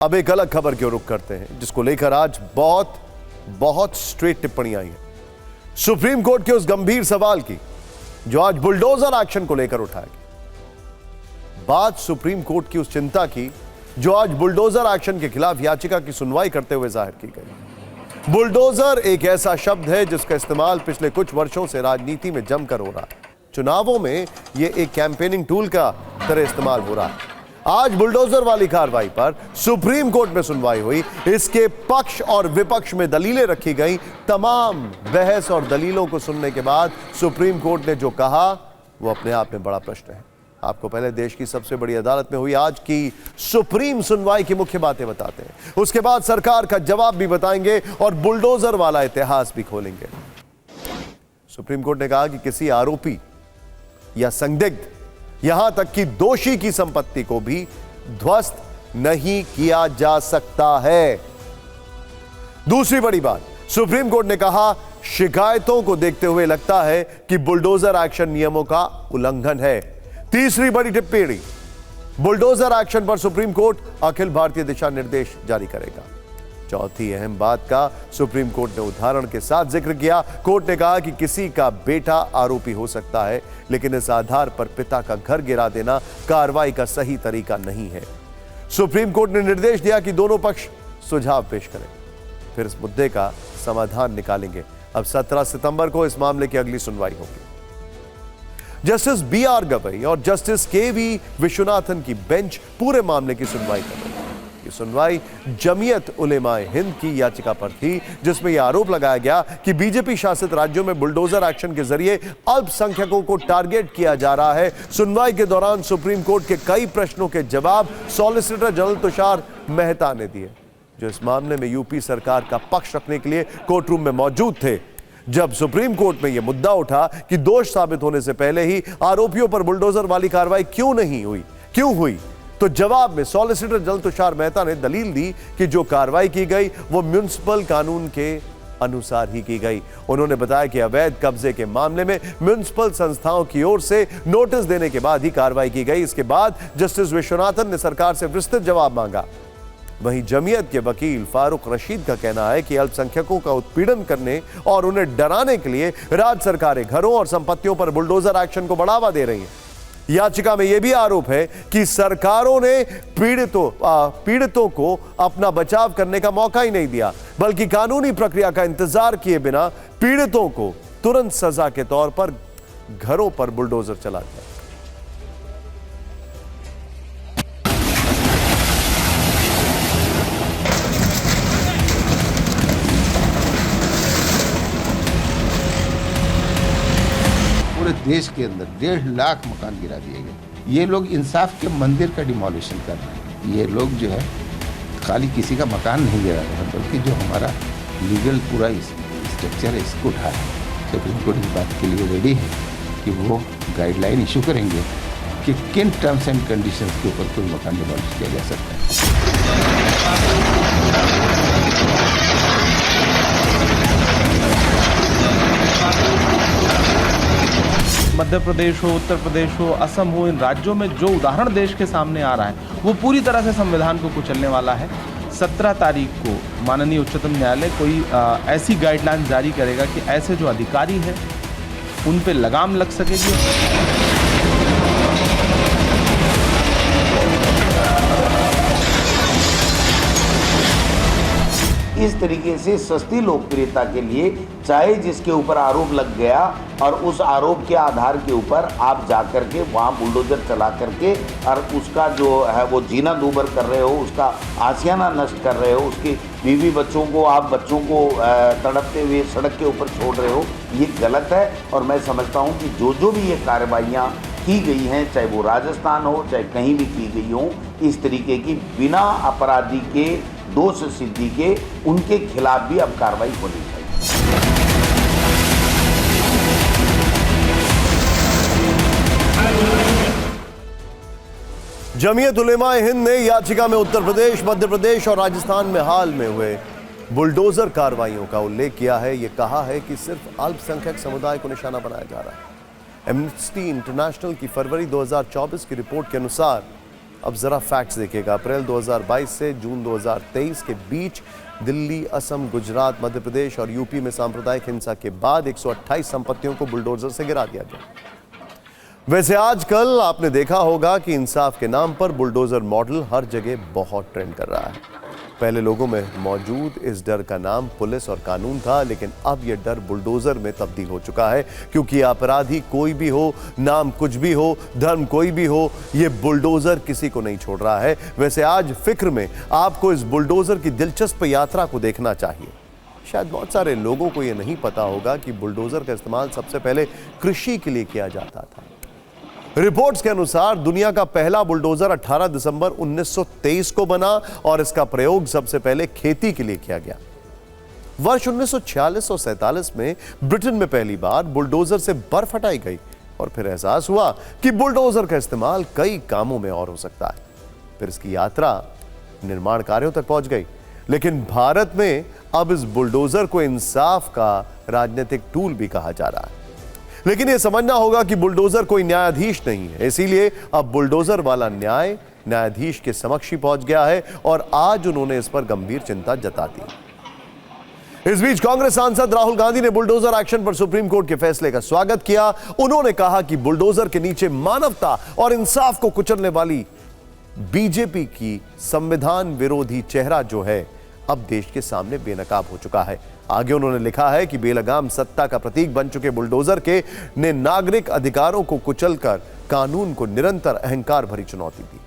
अब एक अलग खबर की ओर रुख करते हैं, जिसको लेकर आज बहुत स्ट्रेट टिप्पणी आई है सुप्रीम कोर्ट के उस गंभीर सवाल की जो आज बुलडोजर एक्शन को लेकर उठाया गया। बात सुप्रीम कोर्ट की उस चिंता की जो आज बुलडोजर एक्शन के खिलाफ याचिका की सुनवाई करते हुए जाहिर की गई। बुलडोजर एक ऐसा शब्द है जिसका इस्तेमाल पिछले कुछ वर्षों से राजनीति में जमकर हो रहा है। चुनावों में यह एक कैंपेनिंग टूल का तरह इस्तेमाल हो रहा है। आज बुलडोजर वाली कार्रवाई पर सुप्रीम कोर्ट में सुनवाई हुई। इसके पक्ष और विपक्ष में दलीलें रखी गई। तमाम बहस और दलीलों को सुनने के बाद सुप्रीम कोर्ट ने जो कहा वो अपने आप में बड़ा प्रश्न है। आपको पहले देश की सबसे बड़ी अदालत में हुई आज की सुप्रीम सुनवाई की मुख्य बातें बताते हैं, उसके बाद सरकार का जवाब भी बताएंगे और बुलडोजर वाला इतिहास भी खोलेंगे। सुप्रीम कोर्ट ने कहा कि किसी आरोपी या संदिग्ध यहां तक कि दोषी की संपत्ति को भी ध्वस्त नहीं किया जा सकता है। दूसरी बड़ी बात, सुप्रीम कोर्ट ने कहा शिकायतों को देखते हुए लगता है कि बुलडोजर एक्शन नियमों का उल्लंघन है। तीसरी बड़ी टिप्पणी, बुलडोजर एक्शन पर सुप्रीम कोर्ट अखिल भारतीय दिशा निर्देश जारी करेगा। चौथी अहम बात का सुप्रीम कोर्ट ने उदाहरण के साथ जिक्र किया। कोर्ट ने कहा कि किसी का बेटा आरोपी हो सकता है, लेकिन इस आधार पर पिता का घर गिरा देना कार्रवाई का सही तरीका नहीं है। सुप्रीम कोर्ट ने निर्देश दिया कि दोनों पक्ष सुझाव पेश करें, फिर इस मुद्दे का समाधान निकालेंगे। अब 17 सितंबर को इस मामले की अगली सुनवाई होगी। जस्टिस BR गवई और जस्टिस KV विश्वनाथन की बेंच पूरे मामले की सुनवाई कर रही है। ये सुनवाई जमीयत उलेमाए हिंद की याचिका पर थी, जिसमें यह आरोप लगाया गया कि बीजेपी शासित राज्यों में बुलडोजर एक्शन के जरिए अल्पसंख्यकों को टारगेट किया जा रहा है। सुनवाई के दौरान सुप्रीम कोर्ट के कई प्रश्नों के जवाब सॉलिसिटर जनरल तुषार मेहता ने दिए, जो इस मामले में यूपी सरकार का पक्ष रखने के लिए कोर्ट रूम में मौजूद थे। जब सुप्रीम कोर्ट में यह मुद्दा उठा कि दोष साबित होने से पहले ही आरोपियों पर बुलडोजर वाली कार्रवाई क्यों हुई, तो जवाब में सॉलिसिटर जनरल तुषार मेहता ने दलील दी कि जो कार्रवाई की गई वो म्युनिसिपल कानून के अनुसार ही की गई। उन्होंने बताया कि अवैध कब्जे के मामले में म्युनिसिपल संस्थाओं की ओर से नोटिस देने के बाद ही कार्रवाई की गई। इसके बाद जस्टिस विश्वनाथन ने सरकार से विस्तृत जवाब मांगा। वहीं जमीयत के वकील फारूक रशीद का कहना है कि अल्पसंख्यकों का उत्पीड़न करने और उन्हें डराने के लिए राज्य सरकारें घरों और संपत्तियों पर बुलडोजर एक्शन को बढ़ावा दे रही हैं। याचिका में यह भी आरोप है कि सरकारों ने पीड़ितों को अपना बचाव करने का मौका ही नहीं दिया, बल्कि कानूनी प्रक्रिया का इंतजार किए बिना पीड़ितों को तुरंत सजा के तौर पर घरों पर बुलडोजर चला दिया। पूरे देश के अंदर 1.5 लाख मकान गिरा दिए गए। ये लोग इंसाफ के मंदिर का डिमोलिशन कर रहे हैं। ये लोग जो है खाली किसी का मकान नहीं गिरा रहे हैं, बल्कि जो हमारा लीगल पूरा स्ट्रक्चर है इसको उठा रहे हैं। सुप्रीम कोर्ट इस बात के लिए रेडी है कि वो गाइडलाइन इशू करेंगे कि किन टर्म्स एंड कंडीशंस के ऊपर कोई मकान डिमोलिश किया जा सकता है। मध्य प्रदेश हो, उत्तर प्रदेश हो, असम हो, इन राज्यों में जो उदाहरण देश के सामने आ रहा है वो पूरी तरह से संविधान को कुचलने वाला है। 17 तारीख को माननीय उच्चतम न्यायालय कोई ऐसी गाइडलाइन जारी करेगा कि ऐसे जो अधिकारी हैं उन पे लगाम लग सकेगी। इस तरीके से सस्ती लोकप्रियता के लिए चाहे जिसके ऊपर आरोप लग गया और उस आरोप के आधार के ऊपर आप जाकर के वहाँ बुलडोजर चला करके और उसका जो है वो जीना दूभर कर रहे हो, उसका आशियाना नष्ट कर रहे हो, उसकी बीवी बच्चों को आप बच्चों को तड़पते हुए सड़क के ऊपर छोड़ रहे हो, ये गलत है। और मैं समझता हूँ कि जो भी ये कार्रवाइयाँ की गई हैं, चाहे वो राजस्थान हो चाहे कहीं भी की गई हो, इस तरीके की बिना अपराधी के दोष सिद्धि के उनके खिलाफ भी अब कार्रवाई होनी चाहिए। जमीयत उलेमाए हिंद ने याचिका में उत्तर प्रदेश, मध्य प्रदेश और राजस्थान में हाल में हुए बुलडोजर कार्रवाइयों का उल्लेख किया है। यह कहा है कि सिर्फ अल्पसंख्यक समुदाय को निशाना बनाया जा रहा है। एम्नेस्टी इंटरनेशनल की फरवरी 2024 की रिपोर्ट के अनुसार अब जरा फैक्ट्स देखिएगा। अप्रैल 2022 से जून 2023 के बीच दिल्ली, असम, गुजरात, मध्य प्रदेश और यूपी में सांप्रदायिक हिंसा के बाद 128 संपत्तियों को बुलडोजर से गिरा दिया गया। वैसे आजकल आपने देखा होगा कि इंसाफ के नाम पर बुलडोजर मॉडल हर जगह बहुत ट्रेंड कर रहा है। पहले लोगों में मौजूद इस डर का नाम पुलिस और कानून था, लेकिन अब यह डर बुलडोजर में तब्दील हो चुका है, क्योंकि अपराधी कोई भी हो, नाम कुछ भी हो, धर्म कोई भी हो, यह बुलडोजर किसी को नहीं छोड़ रहा है। वैसे आज फिक्र में आपको इस बुलडोजर की दिलचस्प यात्रा को देखना चाहिए। शायद बहुत सारे लोगों को यह नहीं पता होगा कि बुलडोजर का इस्तेमाल सबसे पहले कृषि के लिए किया जाता था। रिपोर्ट्स के अनुसार दुनिया का पहला बुलडोजर 18 दिसंबर 1923 को बना और इसका प्रयोग सबसे पहले खेती के लिए किया गया। वर्ष 1946 और 47 में ब्रिटेन में पहली बार बुलडोजर से बर्फ हटाई गई और फिर एहसास हुआ कि बुलडोजर का इस्तेमाल कई कामों में और हो सकता है। फिर इसकी यात्रा निर्माण कार्यों तक पहुंच गई, लेकिन भारत में अब इस बुलडोजर को इंसाफ का राजनीतिक टूल भी कहा जा रहा है। लेकिन यह समझना होगा कि बुलडोजर कोई न्यायाधीश नहीं है, इसीलिए अब बुलडोजर वाला न्यायाधीश के समक्ष ही पहुंच गया है और आज उन्होंने इस पर गंभीर चिंता जता दी। इस बीच कांग्रेस सांसद राहुल गांधी ने बुलडोजर एक्शन पर सुप्रीम कोर्ट के फैसले का स्वागत किया। उन्होंने कहा कि बुलडोजर के नीचे मानवता और इंसाफ को कुचलने वाली बीजेपी की संविधान विरोधी चेहरा जो है, अब देश के सामने बेनकाब हो चुका है। आगे उन्होंने लिखा है कि बेलगाम सत्ता का प्रतीक बन चुके बुलडोजर ने नागरिक अधिकारों को कुचलकर कानून को निरंतर अहंकार भरी चुनौती दी।